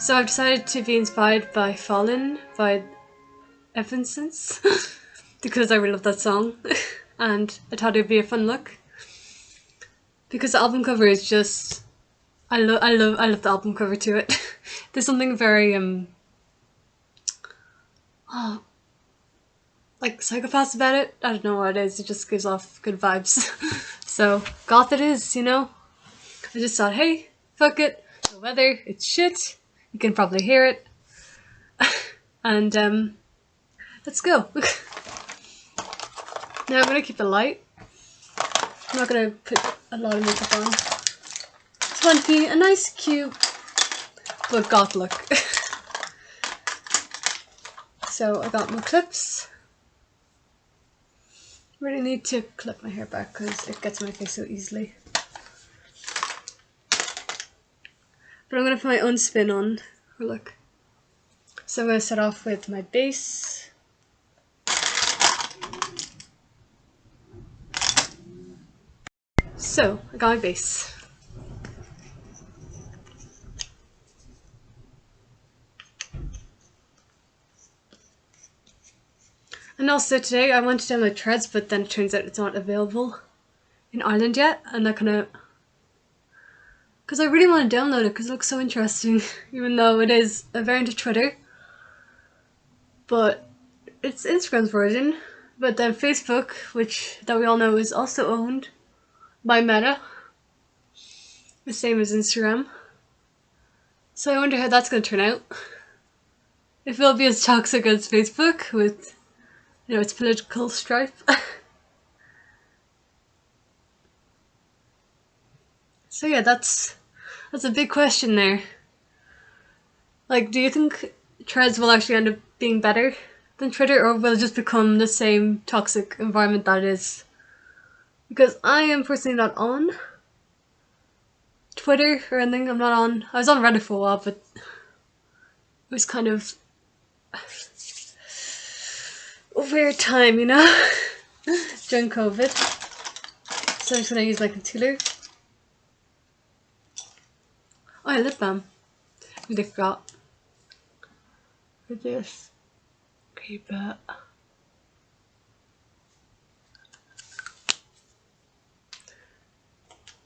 So I've decided to be inspired by Fallen by Evanescence because I really love that song and I thought it would be a fun look because the album cover is just I love the album cover to it. There's something very like psychopaths about it. I don't know what it is, it just gives off good vibes. So goth it is, you know. I just thought, hey, fuck it, the weather, it's shit, you can probably hear it. And let's go. Now I'm gonna keep it light. I'm not gonna put a lot of makeup on. Just want to be a nice, cute, but goth look. So I got my clips. Really need to clip my hair back because it gets my face so easily. But I'm gonna put my own spin on her look. So I'm gonna start off with my base. So I got my base. And also today I wanted to download Threads, but then it turns out it's not available in Ireland yet, and that kind of, because I really want to download it because it looks so interesting, even though it is a variant of Twitter, but it's Instagram's version. But then Facebook, which that we all know is also owned by Meta, the same as Instagram. So I wonder how that's going to turn out. If it'll be as toxic as Facebook with, you know, its political strife. So yeah, that's a big question there. Like, do you think Threads will actually end up being better than Twitter, or will it just become the same toxic environment that it is? Because I am personally not on Twitter or anything. I was on Reddit for a while, but it was kind of a weird time, you know, during COVID. So I'm just gonna use my concealer. Oh, yeah, lip balm. I really forgot. For this. Keep it.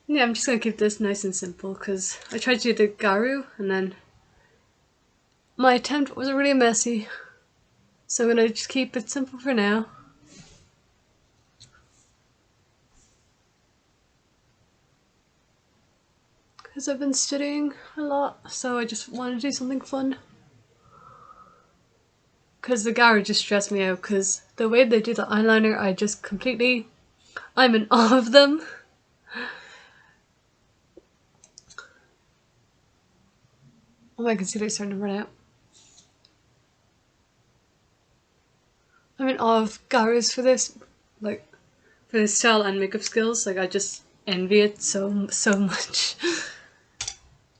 Yeah, I'm just gonna keep this nice and simple because I tried to do the Garu and then my attempt was really messy. So I'm gonna just keep it simple for now. Because I've been studying a lot, so I just want to do something fun. Because the Garu just stressed me out because the way they do the eyeliner, I'm in awe of them. Oh, my concealer's starting to run out. I'm in awe of Garu's for this, like, for this style and makeup skills. Like, I just envy it so much.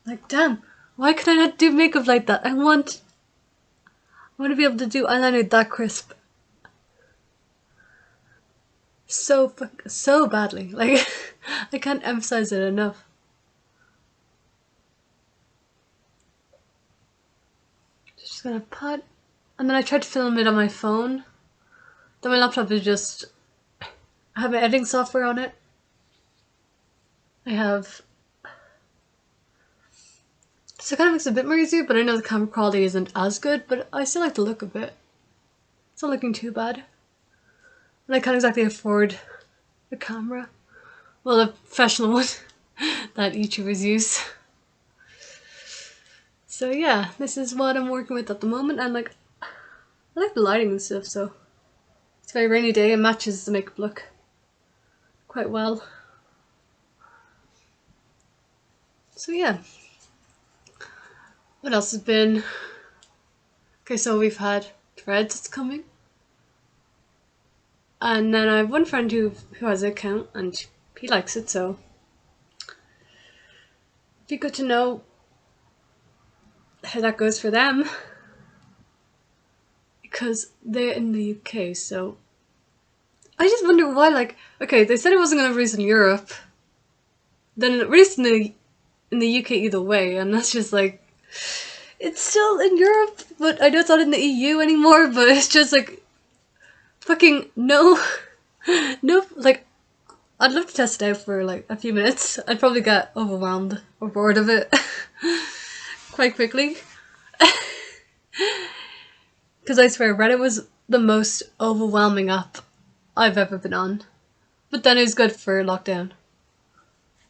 Like, damn, why can I not do makeup like that? I want to be able to do eyeliner that crisp. So badly. Like, I can't emphasize it enough. Just gonna pat, and then I tried to film it on my phone. Then my laptop is just, I have my editing software on it. So it kind of makes it a bit more easier, but I know the camera quality isn't as good, but I still like the look of it. It's not looking too bad. And I can't exactly afford a camera. Well, a professional one that YouTubers use. So yeah, this is what I'm working with at the moment, and like, I like the lighting and stuff, so it's a very rainy day and matches the makeup look quite well. So yeah. What else has been? Okay, so we've had Threads that's coming. And then I have one friend who has an account and he likes it, so it'd be good to know how that goes for them. Because they're in the UK, so I just wonder why, like, okay, they said it wasn't going to release in Europe, then it released in the UK either way, and that's just like, it's still in Europe, but I know it's not in the EU anymore, but it's just like fucking no no, like I'd love to test it out for like a few minutes. I'd probably get overwhelmed or bored of it quite quickly. Because I swear Reddit was the most overwhelming app I've ever been on. But then it was good for lockdown.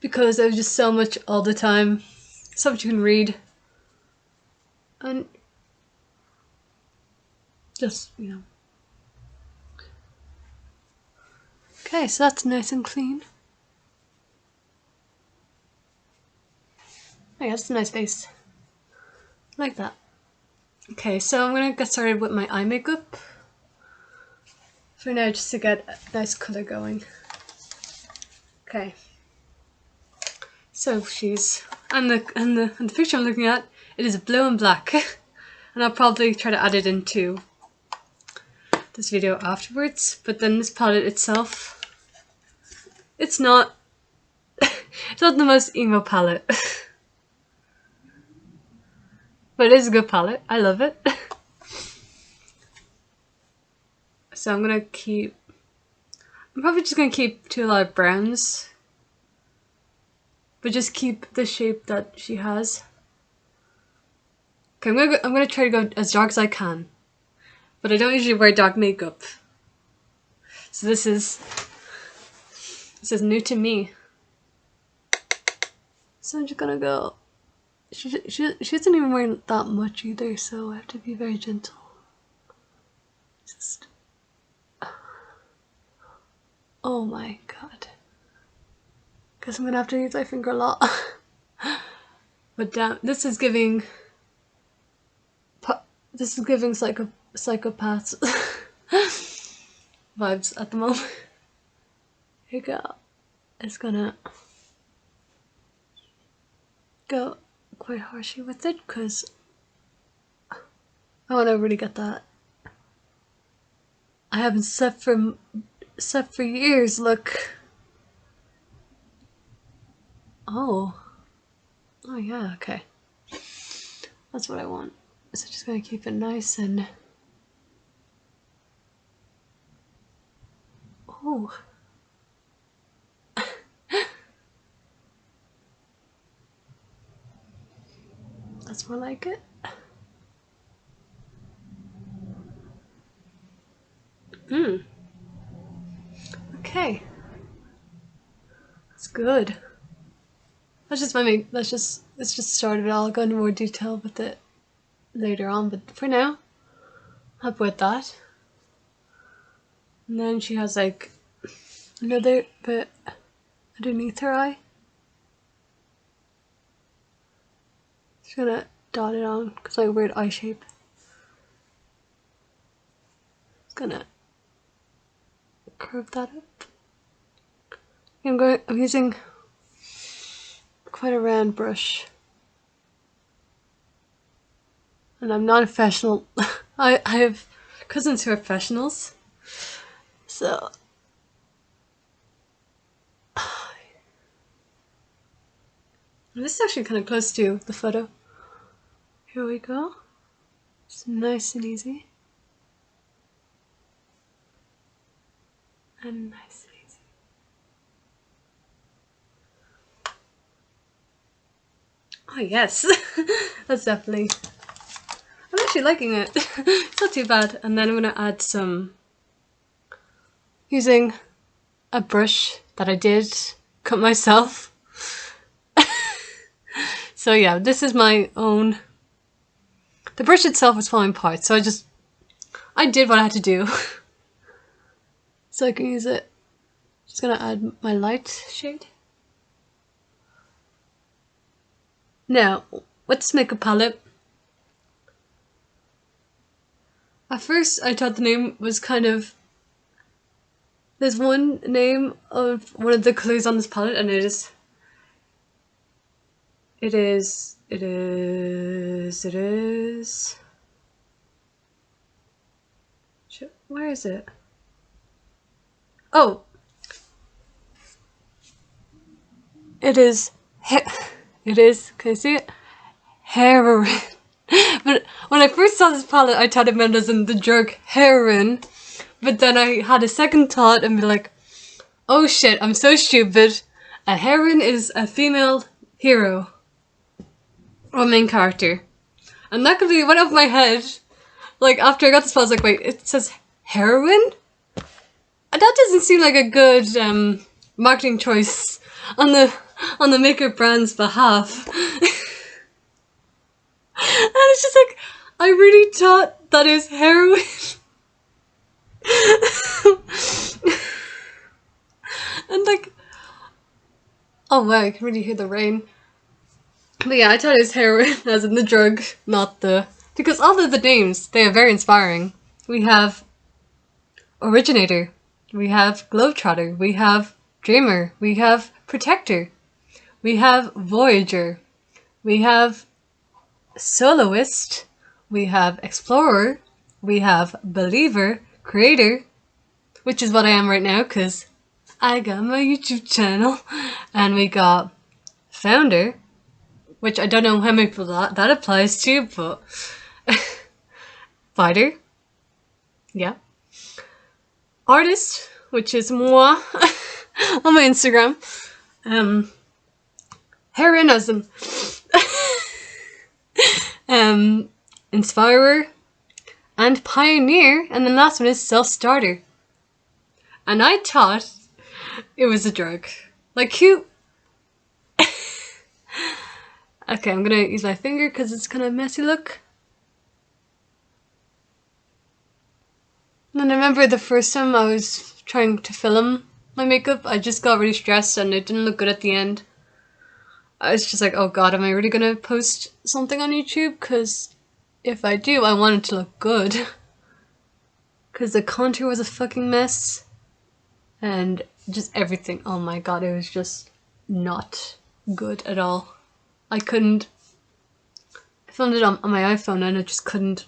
Because there was just so much all the time. So much you can read. And just, you know. Okay, so that's nice and clean. Oh yeah, that's a nice face. I like that. Okay, so I'm gonna get started with my eye makeup. For now, just to get a nice colour going. Okay. So she's and the picture I'm looking at, it is blue and black. And I'll probably try to add it into this video afterwards. But then this palette itself, it's not it's not the most emo palette. But it is a good palette. I love it. So I'm probably just gonna keep 2 light browns. But just keep the shape that she has. Okay, I'm gonna try to go as dark as I can. But I don't usually wear dark makeup. So this is new to me. So I'm just gonna go. She isn't even wearing that much either, so I have to be very gentle. Just. Oh my god. Guess I'm gonna have to use my finger a lot. But damn, this is giving psychopaths vibes at the moment. Here you go. It's gonna go quite harshly with it because I want to really get that. I haven't slept for years. Look. Oh yeah, okay. That's what I want. So just gonna keep it nice and oh. That's more like it. Okay. That's good. That's just it's just the start of it. I'll go into more detail with it later on, but for now, I'll put that. And then she has like another bit underneath her eye. Just gonna dot it on because like a weird eye shape. Just gonna curve that up. I'm using quite a round brush. And I'm not a professional. I have cousins who are professionals. So this is actually kind of close to the photo. Here we go. It's nice and easy. And nice and easy. Oh yes, that's definitely. I'm actually liking it. It's not too bad. And then I'm gonna add some using a brush that I did cut myself. So yeah, this is my own. The brush itself was falling apart, so I did what I had to do. So I can use it. Just gonna add my light shade. Now, with this makeup palette, at first I thought the name was kind of. There's one name of one of the colours on this palette, and it is. Where is it? Oh! It is, can you see it? Heroin. But when I first saw this palette, I thought it meant as in the drug heroin. But then I had a second thought and be like, oh shit, I'm so stupid. A heroine is a female hero. Or main character. And that completely went off my head. Like, after I got this palette, I was like, wait, it says heroine? That doesn't seem like a good marketing choice on the makeup brand's behalf. And it's just like, I really thought that is heroin. And like, oh wow, I can really hear the rain. But yeah, I thought it was heroin, as in the drug, not the... Because all of the names, they are very inspiring. We have Originator, we have Globetrotter, we have Dreamer, we have Protector, we have Voyager, we have Soloist, we have Explorer, we have Believer, Creator, which is what I am right now because I got my YouTube channel, and we got Founder, which I don't know how many people that applies to, but Fighter, yeah, Artist, which is moi on my Instagram, Heroine as in Inspirer, and Pioneer, and the last one is Self-Starter. And I thought it was a drug. Like, who... Okay, I'm gonna use my finger because it's kind of a messy look. And I remember the first time I was trying to film my makeup, I just got really stressed and it didn't look good at the end. I was just like, oh god, am I really gonna post something on YouTube? Because if I do, I want it to look good. Because the contour was a fucking mess. And just everything. Oh my god, it was just not good at all. I couldn't... I filmed it on my iPhone and I just couldn't...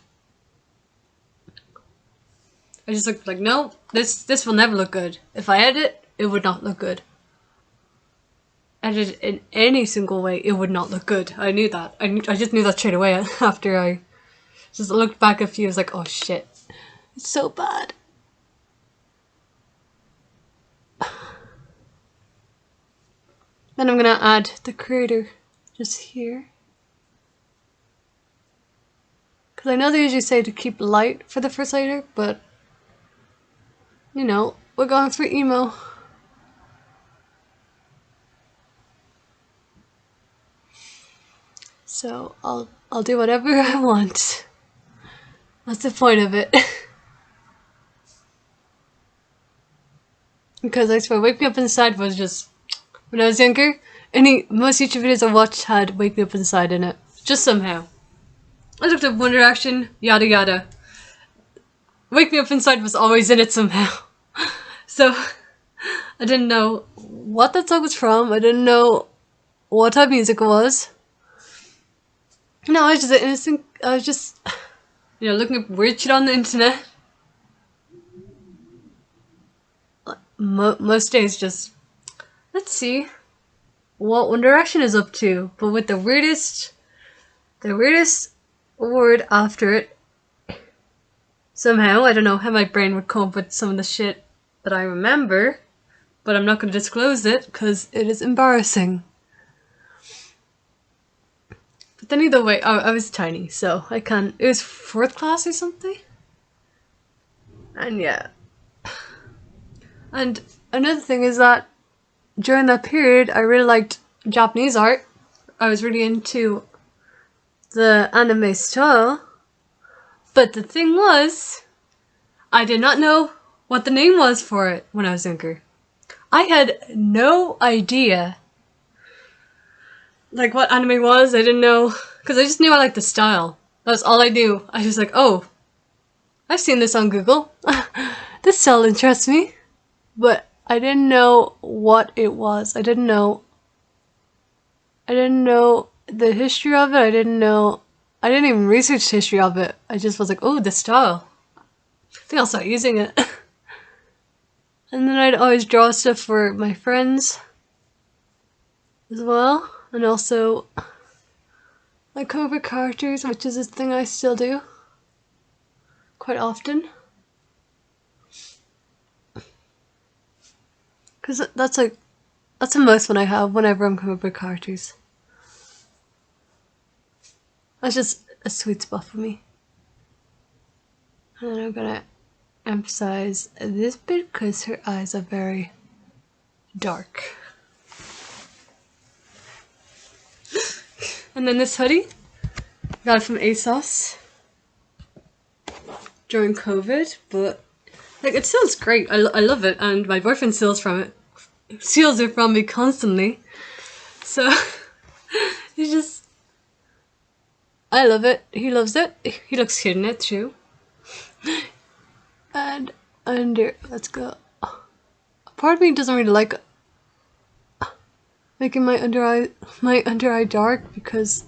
I just looked like, no, this will never look good. If I edit, it would not look good. Edit in any single way, it would not look good. I knew that. I just knew that straight away after I just looked back a few. I was like, oh shit, it's so bad. Then I'm gonna add the Creator just here. Because I know they usually say to keep light for the first layer, but you know, we're going for emo. So I'll do whatever I want. That's the point of it. Because I swear, Wake Me Up Inside was just, when I was younger, most YouTube videos I watched had Wake Me Up Inside in it. Just somehow. I looked up One Direction, yada yada. Wake Me Up Inside was always in it somehow. So, I didn't know what that song was from, I didn't know what type of music it was. No, I was just innocent, I was just, you know, looking up weird shit on the internet. Most days just, let's see what One Direction is up to, but with the weirdest word after it. Somehow, I don't know how my brain would come up with some of the shit that I remember, but I'm not going to disclose it because it is embarrassing. But then either way, I was tiny, so I can't. It was 4th class or something. And yeah. And another thing is that during that period, I really liked Japanese art. I was really into the anime style. But the thing was, I did not know what the name was for it when I was younger. I had no idea like what anime was. I didn't know, because I just knew I liked the style. That's all I knew. I was like, oh, I've seen this on Google. This style interests me. But I didn't know what it was. I didn't know the history of it. I didn't even research the history of it. I just was like, oh, the style. I think I'll start using it. And then I'd always draw stuff for my friends as well. And also, like comic book characters, which is a thing I still do quite often. Because that's the most fun I have whenever I'm comic book characters. That's just a sweet spot for me. And then I'm gonna emphasize this bit because her eyes are very dark. And then this hoodie, got it from ASOS during COVID, but like it still is great. I love it, and my boyfriend steals it from me constantly. So he's just, I love it. He loves it. He looks cute in it too. And let's go. Part of me doesn't really like making my under eye dark because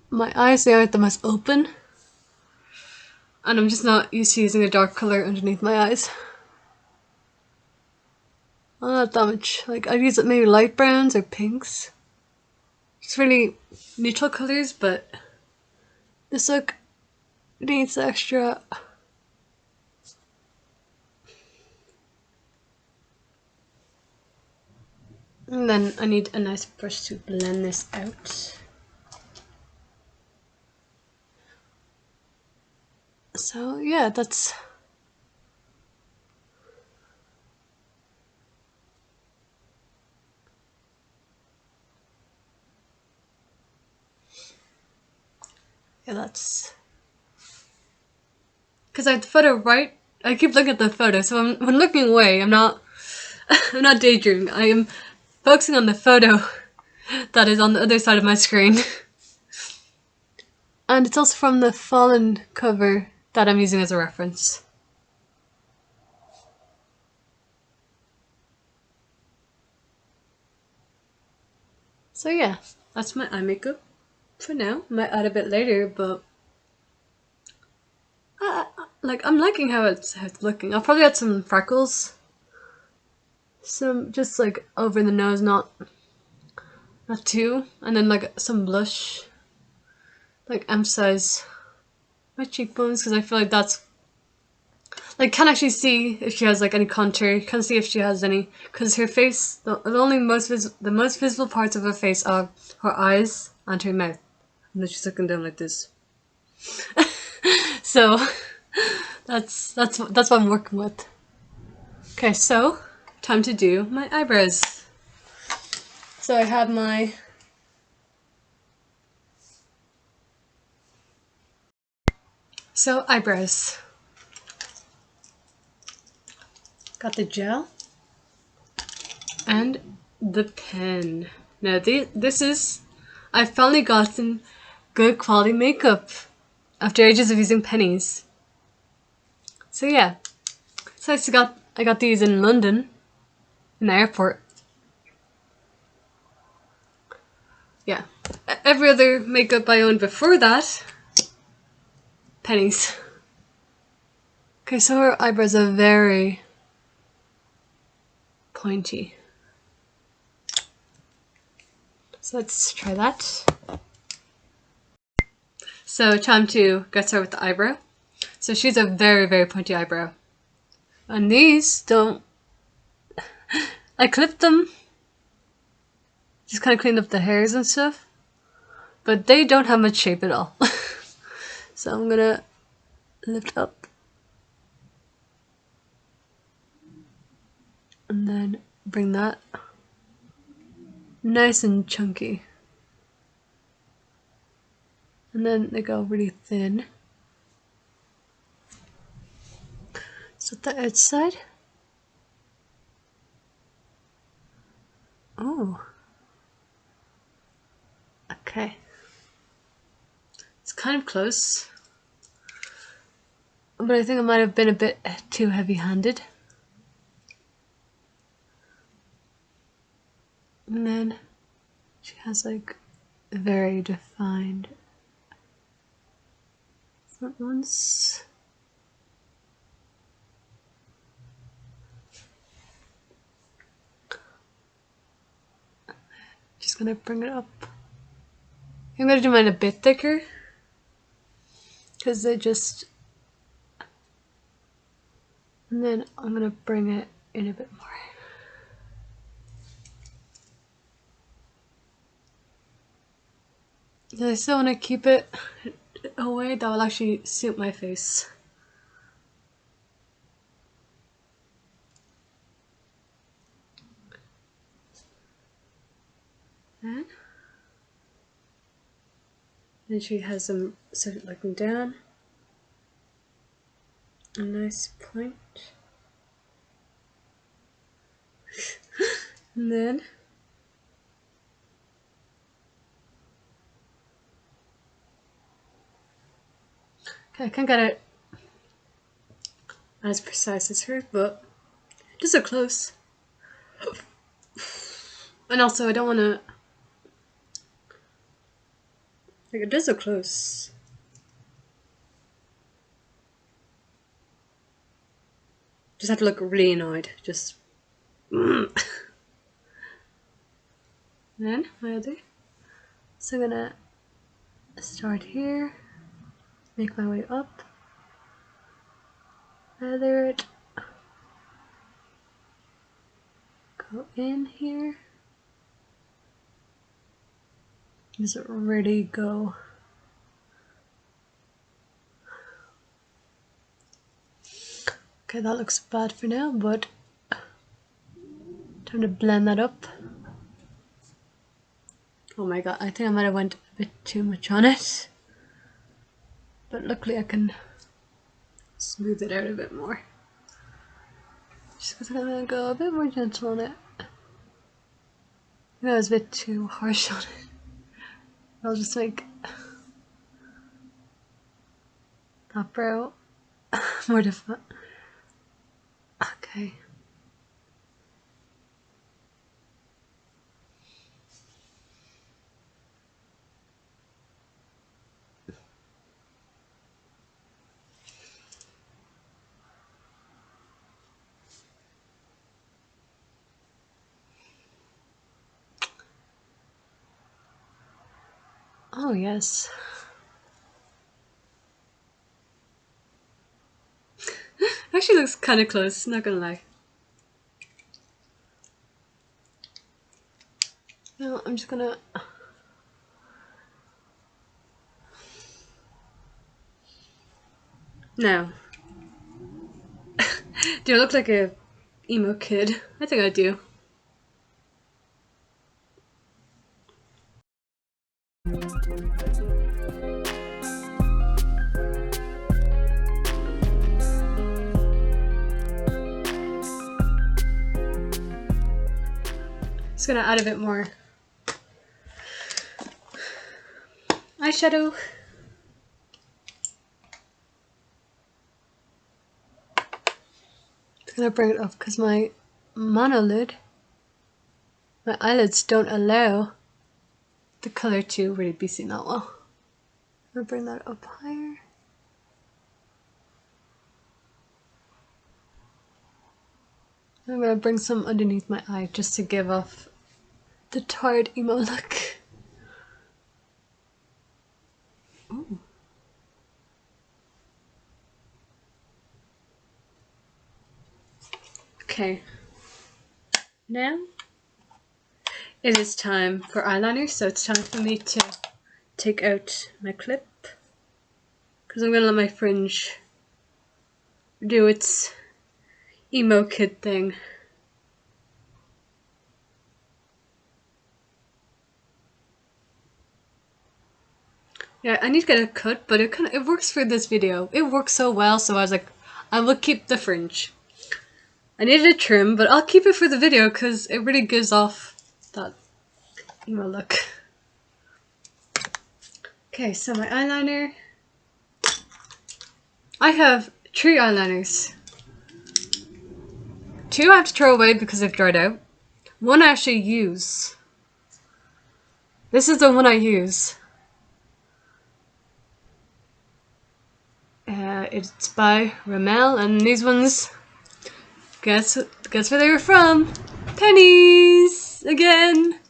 my eyes, they aren't the most open, and I'm just not used to using a dark color underneath my eyes. Not that much. Like I'd use it maybe light browns or pinks. It's really neutral colors, but this look needs extra. And then I need a nice brush to blend this out. So yeah, that's because I have the photo right. I keep looking at the photo, so when looking away, I'm not I'm not daydreaming. I am focusing on the photo that is on the other side of my screen. And it's also from the Fallen cover that I'm using as a reference. So yeah, that's my eye makeup for now. Might add a bit later, but like I'm liking how it's looking. I'll probably add some freckles, some just like over the nose, not too, and then like some blush, like emphasize my cheekbones because I feel like that's like can't actually see if she has like any contour. Can't see if she has any because her face, the most visible parts of her face are her eyes and her mouth, and then she's looking down like this. So that's what I'm working with. Okay, so time to do my eyebrows. So I have my eyebrows. Got the gel and the pen. Now this is, I've finally gotten good quality makeup after ages of using pennies. So yeah, so I got these in London, in the airport. Yeah, every other makeup I owned before that, pennies. Okay, so her eyebrows are very pointy. So let's try that. So time to get started with the eyebrow. So she's a very, very pointy eyebrow. And these don't, I clipped them, just kind of cleaned up the hairs and stuff, but they don't have much shape at all. So I'm gonna lift up and then bring that nice and chunky. And then they go really thin. So the outside. Oh. Okay. It's kind of close. But I think I might have been a bit too heavy-handed. And then she has like very defined front ones. Just gonna bring it up I'm gonna do mine a bit thicker because they just, and then I'm gonna bring it in a bit more. And I still want to keep it a way that will actually suit my face. And then she has them sort of looking down. A nice point. And then okay, I can't get it as precise as her, but just so close. And also I don't want to, like, it does so close. Just have to look really annoyed. Just then my other. So I'm gonna start here, make my way up, feather it, go in here. Does it really go? Okay, that looks bad for now, but time to blend that up. Oh my god, I think I might have went a bit too much on it. But luckily I can smooth it out a bit more. Just because I'm gonna go a bit more gentle on it. I think I was a bit too harsh on it. I'll just make that brow more difficult. Okay. Oh yes. Actually looks kind of close, not gonna lie. Now I'm just gonna now. Do I look like a emo kid? I think I do. Just gonna add a bit more eyeshadow. Just gonna bring it up because my monolid, my eyelids don't allow the color to really be seen that well. I'm gonna bring that up higher. I'm gonna bring some underneath my eye just to give off the tired emo look. Ooh. Okay, now it is time for eyeliner, so it's time for me to take out my clip because I'm gonna let my fringe do its emo kid thing. Yeah, I need to get a cut, but it works for this video. It works so well, so I was like, I will keep the fringe. I needed a trim, but I'll keep it for the video because it really gives off that emo look. Okay, so my eyeliner. I have 3 eyeliners. 2 I have to throw away because they've dried out. 1 I actually use. This is the one I use. It's by Rimmel, and these ones, guess where they were from? Pennies! Again!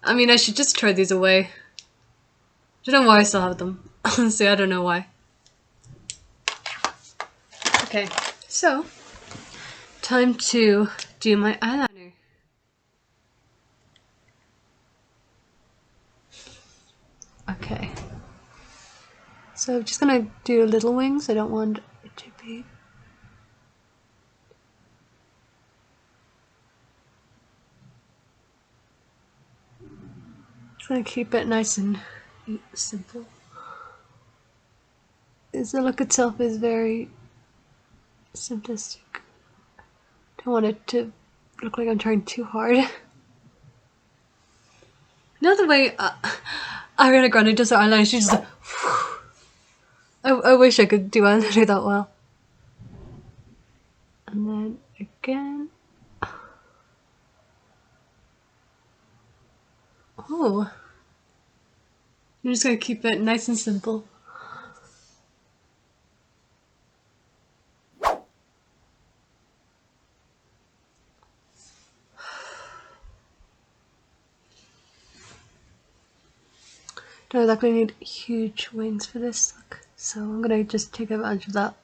I mean, I should just throw these away. Don't know why I still have them. Honestly, I don't know why. Okay, so time to do my eyeliner. Okay. So I'm just gonna do little wings. I don't want it to be. Just gonna keep it nice and simple. Because the look itself is very simplistic. Don't want it to look like I'm trying too hard. You know the way Ariana Grande does her eyeliner, she's just like, I wish I could do eyeliner that well. And then again. Oh. I'm just gonna keep it nice and simple. Don't exactly need huge wings for this look, so I'm gonna just take advantage of that.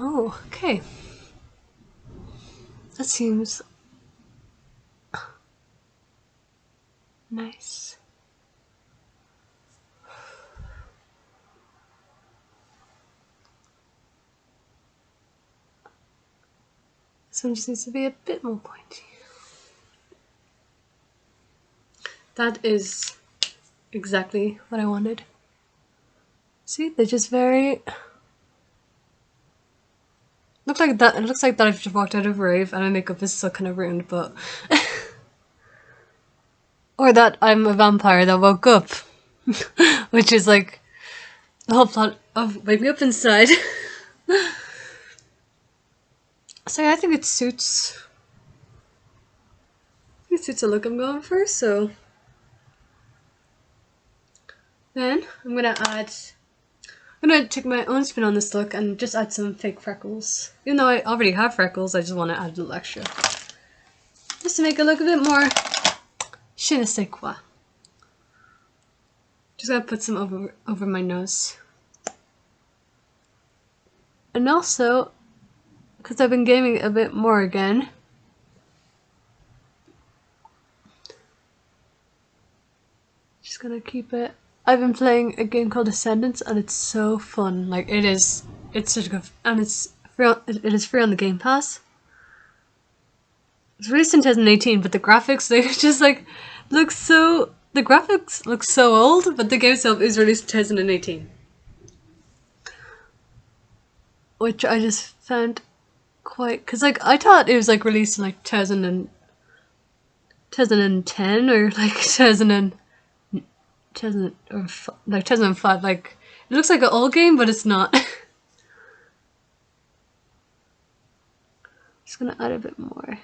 Oh, okay. That seems nice. This one just needs to be a bit more pointy. That is exactly what I wanted. See, they're just very... Look like that. It looks like that I've just walked out of a rave and my makeup is still kind of ruined, but... or that I'm a vampire that woke up. Which is like the whole plot of Wake Me Up Inside. So yeah, I think it suits the look I'm going for, so... Then I'm gonna take my own spin on this look and just add some fake freckles. Even though I already have freckles, I just want to add a little extra. Just to make it look a bit more je ne sais quoi. Just gotta put some over my nose. And also, because I've been gaming a bit more again, just gonna keep it. I've been playing a game called Ascendance and it's so fun. Like it's such a good, and it is free on the Game Pass. It's released in 2018, but the graphics, they just like look so... The graphics look so old, but the game itself is released in 2018. Which I just found quite... Because like I thought it was like released in like 2010 or like 2000 or like 2005. Like it looks like an old game, but it's not. Just gonna add a bit more.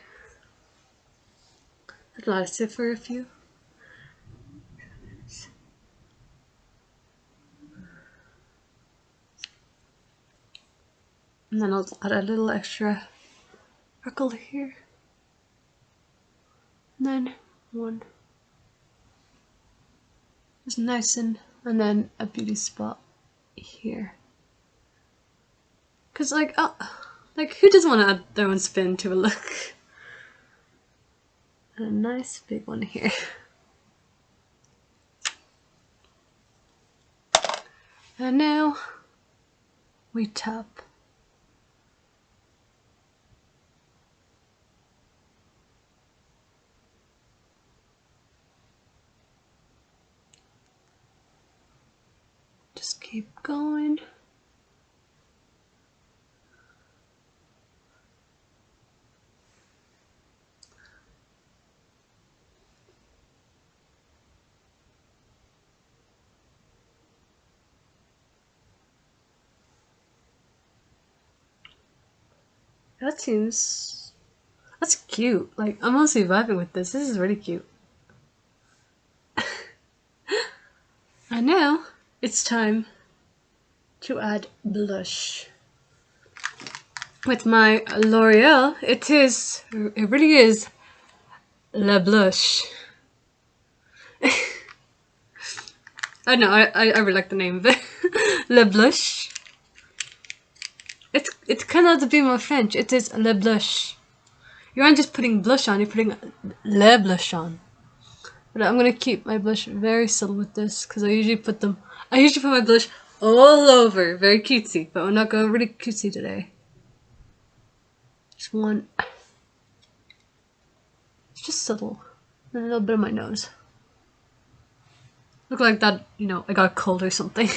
I'd like to sit for a few. And then I'll add a little extra freckle here. And then one. Just nice and then a beauty spot here. Cause like who doesn't want to add their own spin to a look? And a nice big one here. And now we tap. Just keep going. That's cute. Like I'm honestly vibing with this. This is really cute. And now it's time to add blush. With my L'Oreal, it really is Le Blush. I know, I really like the name of it. Le Blush. It cannot be more French. It is Le Blush. You aren't just putting blush on, you're putting Le Blush on. But I'm gonna keep my blush very subtle with this because I usually put my blush all over. Very cutesy, but we're not going really cutesy today. Just one. It's just subtle. And a little bit of my nose. Look like that, you know, I got a cold or something.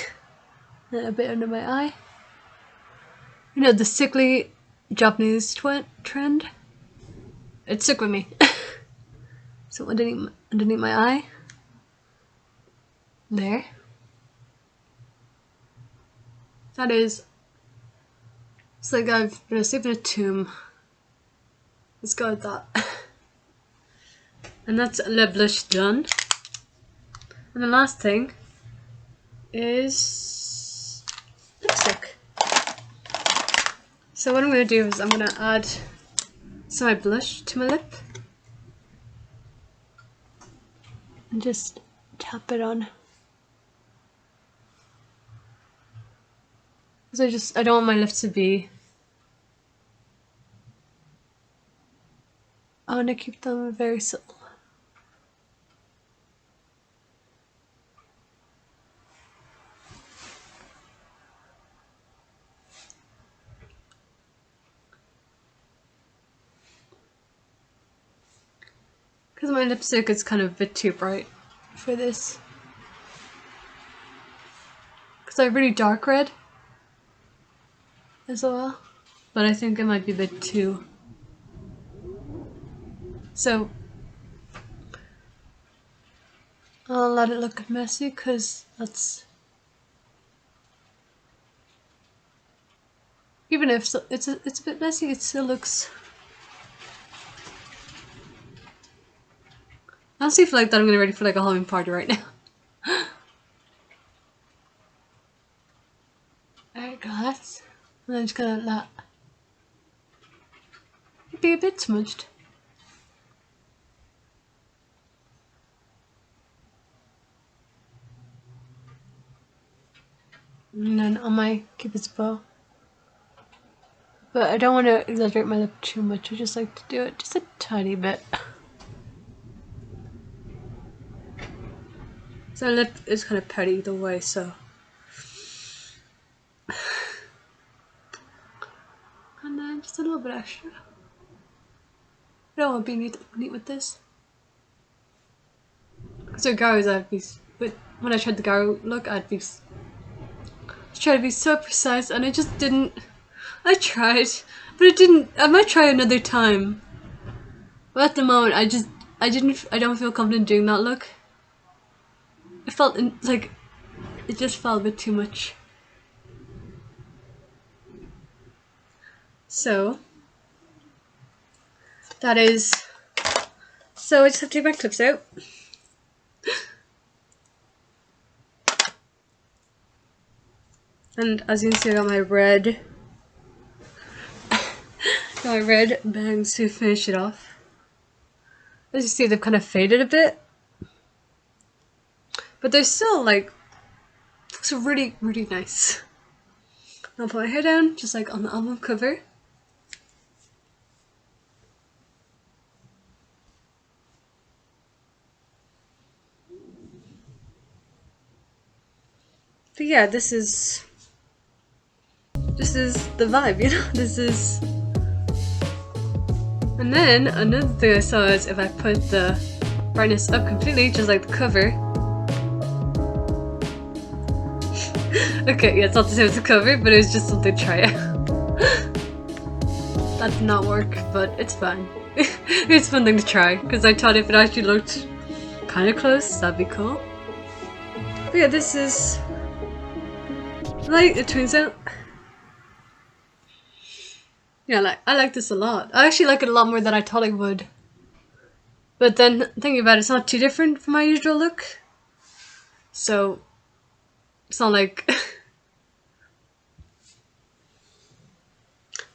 And a bit under my eye. You know, the sickly Japanese trend? It stuck with me. So underneath my eye. There. That is... It's like I've been asleep in a tomb. Let's go with that. And that's Le Blush done. And the last thing is lipstick. So what I'm going to do is I'm going to add some of my blush to my lip. And just tap it on. Because I don't want my lips to be... I want to keep them very subtle. Because my lipstick is kind of a bit too bright for this. Because I have really dark red as well. But I think it might be a bit too... So I'll let it look messy because that's... Even if it's a bit messy, it still looks... I honestly feel like that I'm getting ready for like a Halloween party right now. Alright guys, and I'm just gonna let that be a bit smudged. And then on my Cupid's bow. But I don't want to exaggerate my lip too much, I just like to do it just a tiny bit. So my lip is kind of petty either way, so. And then just a little bit extra. I don't want to be neat with this. So Garo's when I tried the Garo look, I'd try to be so precise, and I just didn't. I tried, but it didn't. I might try another time. But at the moment, I don't feel confident doing that look. It felt like it just felt a bit too much. So that is. So I just have to take my clips out. And as you can see, I got my red bangs to finish it off. As you see, they've kind of faded a bit. But they're still like, looks really, really nice. I'll put my hair down, just like on the album cover. But yeah, this is the vibe, you know? This is... And then, another thing I saw is if I put the brightness up completely, just like the cover. Okay, yeah, it's not the same as the cover, but it was just something to try out. That did not work, but it's fine. It's a fun thing to try, because I thought if it actually looked kind of close, that'd be cool. But yeah, this is... Like, it turns out... Yeah, I like this a lot. I actually like it a lot more than I thought I would. But then, thinking about it, it's not too different from my usual look. So, It's not like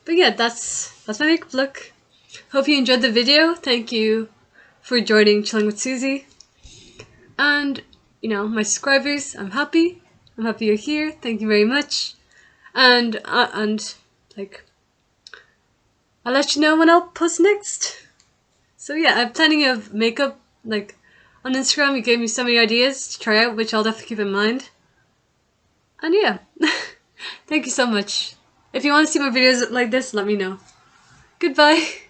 but yeah, that's my makeup look. Hope you enjoyed the video. Thank you for joining Chilling with Susie. And, you know, my subscribers, I'm happy you're here. Thank you very much. And like, I'll let you know when I'll post next. So yeah, I'm planning of makeup, like, on Instagram you gave me so many ideas to try out, which I'll definitely keep in mind. And yeah, thank you so much. If you want to see more videos like this, let me know. Goodbye.